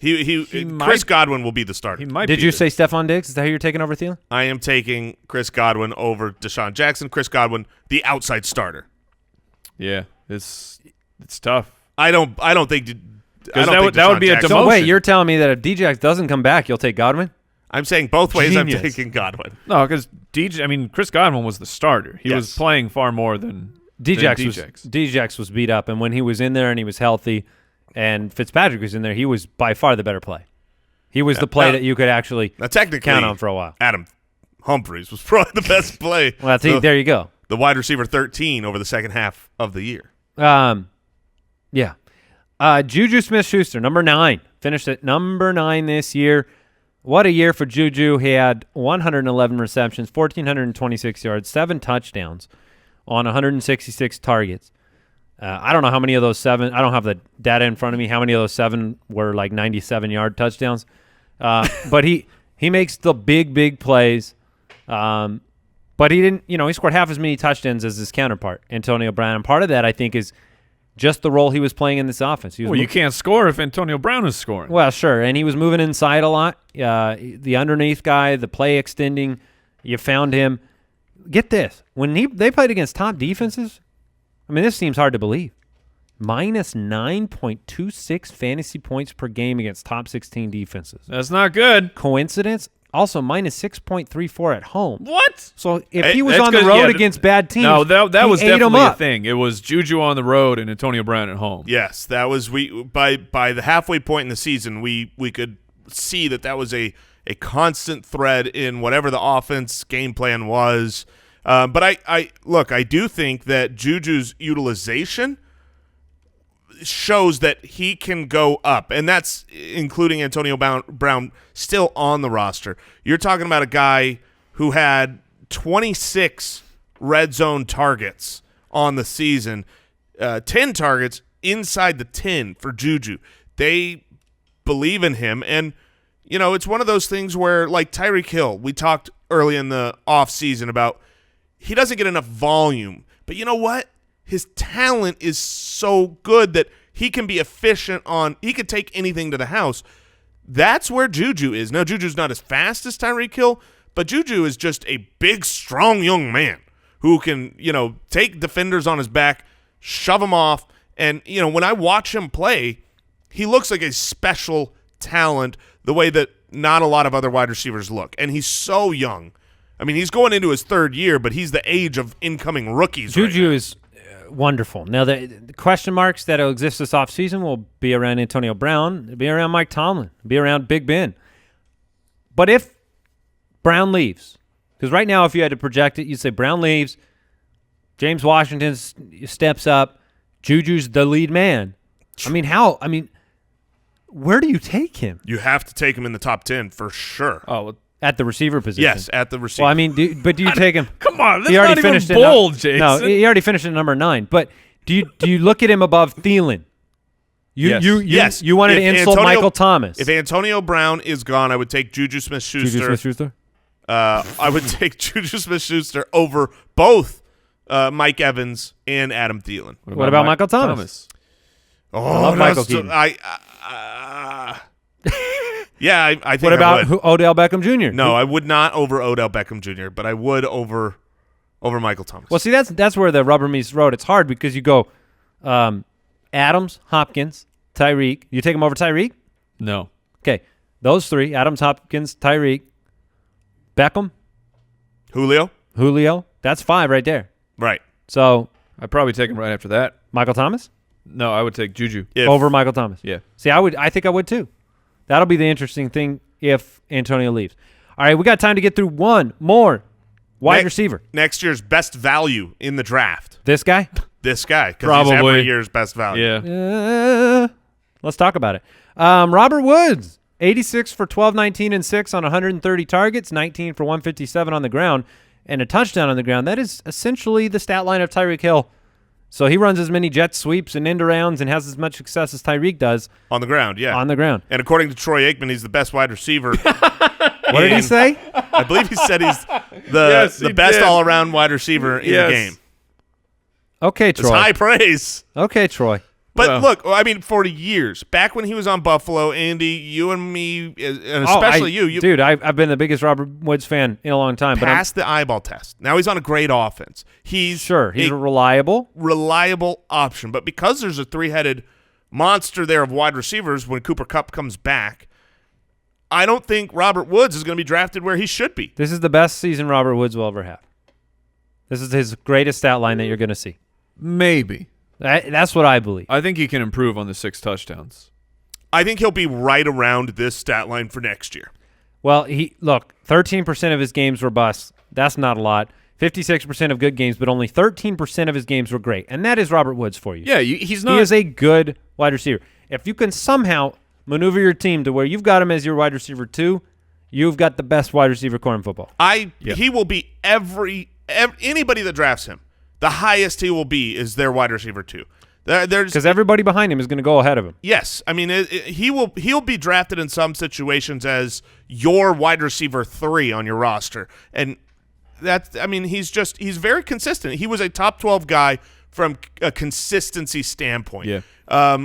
Speaker 1: Chris Godwin will be the starter.
Speaker 3: Did you say Stephon Diggs? Is that who you're taking over Thielen?
Speaker 1: I am taking Chris Godwin over Deshaun Jackson. Chris Godwin, the outside starter.
Speaker 4: Yeah, it's tough.
Speaker 1: I don't think
Speaker 4: that would be a demotion.
Speaker 3: So wait, you're telling me that if D-Jax doesn't come back, you'll take Godwin?
Speaker 1: I'm saying both ways.
Speaker 3: Genius.
Speaker 1: I'm taking Godwin.
Speaker 4: No, because Chris Godwin was the starter. He was playing far more than
Speaker 3: D-Jax was beat up, and when he was in there and he was healthy and Fitzpatrick was in there, he was by far the better play. He was the play that you could actually count on for a while.
Speaker 1: Adam Humphries was probably the best play.
Speaker 3: Well, there you go.
Speaker 1: The wide receiver 13 over the second half of the year.
Speaker 3: Yeah. JuJu Smith-Schuster, number 9, Finished at number 9 this year. What a year for JuJu. He had 111 receptions, 1,426 yards, 7 touchdowns on 166 targets. I don't know how many of those 7. I don't have the data in front of me. How many of those 7 were like 97-yard touchdowns? But he makes the big plays. But he didn't. He scored half as many touchdowns as his counterpart, Antonio Brown. And part of that, I think, is just the role he was playing in this offense.
Speaker 4: You can't score if Antonio Brown is scoring.
Speaker 3: Well, sure, and he was moving inside a lot. The underneath guy, the play extending, you found him. Get this. When they played against top defenses, I mean, this seems hard to believe. Minus 9.26 fantasy points per game against top 16 defenses.
Speaker 4: That's not good.
Speaker 3: Coincidence? Also, minus 6.34 at home.
Speaker 4: What?
Speaker 3: So if he was on the road against bad teams,
Speaker 4: no, that was definitely
Speaker 3: a
Speaker 4: thing. It was JuJu on the road and Antonio Brown at home.
Speaker 1: Yes, that was by the halfway point in the season, we could see that was a constant thread in whatever the offense game plan was. But I do think that JuJu's utilization shows that he can go up, and that's including Antonio Brown still on the roster. You're talking about a guy who had 26 red zone targets on the season, 10 targets inside the 10 for JuJu. They believe in him, and it's one of those things where, like Tyreek Hill, we talked early in the offseason about he doesn't get enough volume, but you know what? His talent is so good that he can be efficient he could take anything to the house. That's where JuJu is. Now, JuJu's not as fast as Tyreek Hill, but JuJu is just a big, strong young man who can, take defenders on his back, shove them off. And, when I watch him play, he looks like a special talent the way that not a lot of other wide receivers look. And he's so young. I mean, he's going into his 3rd year, but he's the age of incoming rookies.
Speaker 3: JuJu is wonderful. Now, the question marks that will exist this offseason will be around Antonio Brown, it'll be around Mike Tomlin, it'll be around Big Ben. But if Brown leaves, because right now if you had to project it, you'd say Brown leaves, James Washington steps up, JuJu's the lead man. Where do you take him?
Speaker 1: You have to take him in the top 10 for sure.
Speaker 4: Oh,
Speaker 3: at the receiver position.
Speaker 1: Yes, at the receiver.
Speaker 3: Well, do you take him?
Speaker 4: Come on, that's
Speaker 3: he already
Speaker 4: not even
Speaker 3: finished
Speaker 4: bold, Jason.
Speaker 3: No, he already finished at number 9. But do you look at him above Thielen?
Speaker 1: Yes.
Speaker 3: You wanted to insult Michael Thomas.
Speaker 1: If Antonio Brown is gone, I would take JuJu Smith-Schuster.
Speaker 3: JuJu Smith-Schuster?
Speaker 1: I would take JuJu Smith-Schuster over both Mike Evans and Adam Thielen.
Speaker 3: What about Michael Thomas?
Speaker 1: Oh,
Speaker 3: I love Michael Keaton.
Speaker 1: Yeah, I think.
Speaker 3: What about
Speaker 1: I would.
Speaker 3: Odell Beckham Jr.?
Speaker 1: No, I would not over Odell Beckham Jr., but I would over Michael Thomas.
Speaker 3: Well, see, that's where the rubber meets the road. It's hard because you go Adams, Hopkins, Tyreek. You take him over Tyreek?
Speaker 4: No.
Speaker 3: Okay, those 3, Adams, Hopkins, Tyreek, Beckham,
Speaker 1: Julio.
Speaker 3: That's 5 right there.
Speaker 1: Right.
Speaker 3: So
Speaker 4: I'd probably take him right after that.
Speaker 3: Michael Thomas?
Speaker 4: No, I would take JuJu.
Speaker 3: Over Michael Thomas.
Speaker 4: Yeah.
Speaker 3: See, I think I would too. That'll be the interesting thing if Antonio leaves. All right, we got time to get through one more wide receiver.
Speaker 1: Next year's best value in the draft.
Speaker 3: This guy?
Speaker 1: This guy. Because
Speaker 4: Probably.
Speaker 1: he's every year's best value.
Speaker 4: Yeah.
Speaker 3: Let's talk about it. Robert Woods, 86 for 12, 19, and 6 on 130 targets, 19 for 157 on the ground, and a touchdown on the ground. That is essentially the stat line of Tyreek Hill. So he runs as many jet sweeps and end arounds and has as much success as Tyreek does.
Speaker 1: On the ground, yeah.
Speaker 3: On the ground.
Speaker 1: And according to Troy Aikman, he's the best wide receiver.
Speaker 3: What did he say?
Speaker 1: I believe he said he's the best all-around wide receiver in the game.
Speaker 3: Okay, Troy.
Speaker 1: It's high praise.
Speaker 3: Okay, Troy.
Speaker 1: But look, I mean, for years, back when he was on Buffalo, Andy, you and me, and especially you.
Speaker 3: Dude, I've been the biggest Robert Woods fan in a long time.
Speaker 1: Passed the eyeball test. Now he's on a great offense. He's
Speaker 3: a reliable
Speaker 1: option. But because there's a 3-headed monster there of wide receivers when Cooper Kupp comes back, I don't think Robert Woods is going to be drafted where he should be.
Speaker 3: This is the best season Robert Woods will ever have. This is his greatest stat line that you're going to see.
Speaker 4: Maybe.
Speaker 3: That's what I believe.
Speaker 4: I think he can improve on the 6 touchdowns.
Speaker 1: I think he'll be right around this stat line for next year.
Speaker 3: Well, 13% of his games were busts. That's not a lot. 56% of good games, but only 13% of his games were great. And that is Robert Woods for you.
Speaker 4: Yeah, he's not.
Speaker 3: He is a good wide receiver. If you can somehow maneuver your team to where you've got him as your wide receiver 2. You've got the best wide receiver core in football.
Speaker 1: He will be anybody that drafts him. The highest he will be is their wide receiver 2.
Speaker 3: Because everybody behind him is going to go ahead of him.
Speaker 1: Yes, I mean he'll be drafted in some situations as your wide receiver 3 on your roster, and he's very consistent. He was a top 12 guy from a consistency standpoint.
Speaker 4: Yeah.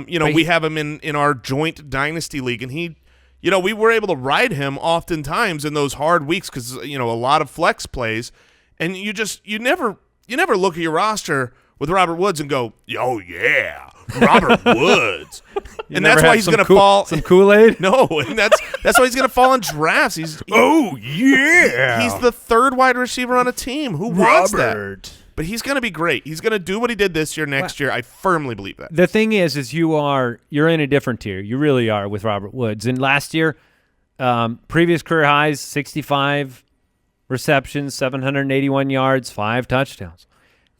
Speaker 1: We have him in our joint dynasty league, and we were able to ride him oftentimes in those hard weeks because a lot of flex plays, and you never look at your roster with Robert Woods and go, oh, yeah, Robert Woods. And that's why he's going to fall.
Speaker 3: Some Kool-Aid?
Speaker 1: No, and that's why he's going to fall in drafts.
Speaker 4: Oh, yeah.
Speaker 1: He's the 3rd wide receiver on a team. Who wants that? But he's going to be great. He's going to do what he did this year, next year. I firmly believe that.
Speaker 3: The thing is you're in a different tier. You really are with Robert Woods. And last year, previous career highs, 65 receptions, 781 yards, 5 touchdowns.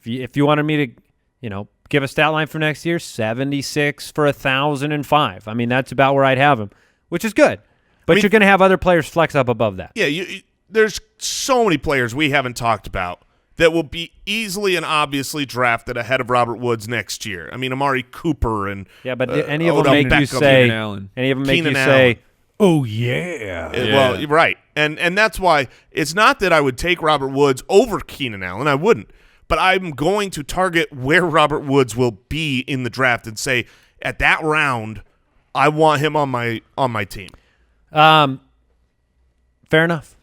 Speaker 3: If you wanted me to, give a stat line for next year, 76 for 1,005. I mean, that's about where I'd have him, which is good. But you're going to have other players flex up above that.
Speaker 1: Yeah, there's so many players we haven't talked about that will be easily and obviously drafted ahead of Robert Woods next year. I mean, Amari Cooper and
Speaker 3: but any of them
Speaker 1: Odell
Speaker 3: make
Speaker 1: Beckham,
Speaker 3: you say,
Speaker 4: Keenan Allen.
Speaker 3: any of them make
Speaker 1: Keenan
Speaker 3: you
Speaker 1: Allen.
Speaker 3: say, oh yeah.
Speaker 1: Well, you're right, and that's why it's not that I would take Robert Woods over Keenan Allen. I wouldn't. But I'm going to target where Robert Woods will be in the draft and say at that round, I want him on my team.
Speaker 3: Fair enough.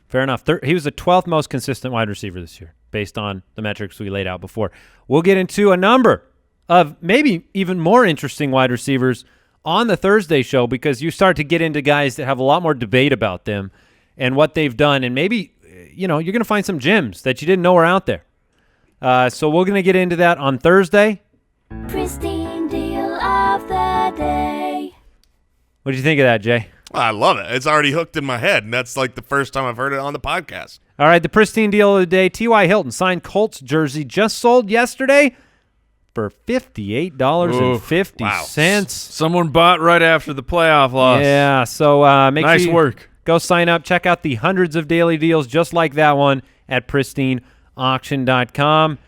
Speaker 3: He was the 12th most consistent wide receiver this year, based on the metrics we laid out before. We'll get into a number of maybe even more interesting wide receivers on the Thursday show because you start to get into guys that have a lot more debate about them and what they've done, and maybe you're going to find some gems that you didn't know were out there. So we're going to get into that on Thursday.
Speaker 6: Pristine deal of the day.
Speaker 3: What did you think of that, Jay?
Speaker 1: I love it. It's already hooked in my head, and that's like the first time I've heard it on the podcast.
Speaker 3: All right, the pristine deal of the day. T.Y. Hilton signed Colts jersey just sold yesterday for $58.50.
Speaker 1: Wow.
Speaker 4: Someone bought right after the playoff loss.
Speaker 3: Yeah, so make
Speaker 4: nice
Speaker 3: sure you
Speaker 4: work.
Speaker 3: Go sign up. Check out the hundreds of daily deals just like that one at pristineauction.com.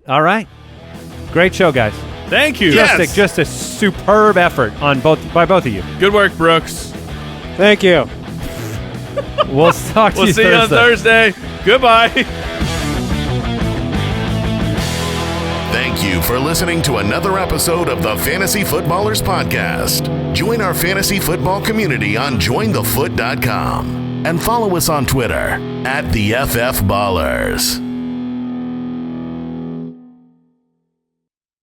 Speaker 3: All right. Great show, guys.
Speaker 4: Thank you.
Speaker 1: Yes.
Speaker 3: Just a superb effort by both of you.
Speaker 4: Good work, Brooks.
Speaker 3: Thank you. We'll talk to
Speaker 4: We'll
Speaker 3: you
Speaker 4: see you on Thursday. Goodbye.
Speaker 2: Thank you for listening to another episode of the Fantasy Footballers Podcast. Join our fantasy football community on jointhefoot.com and follow us on Twitter @TheFFBallers.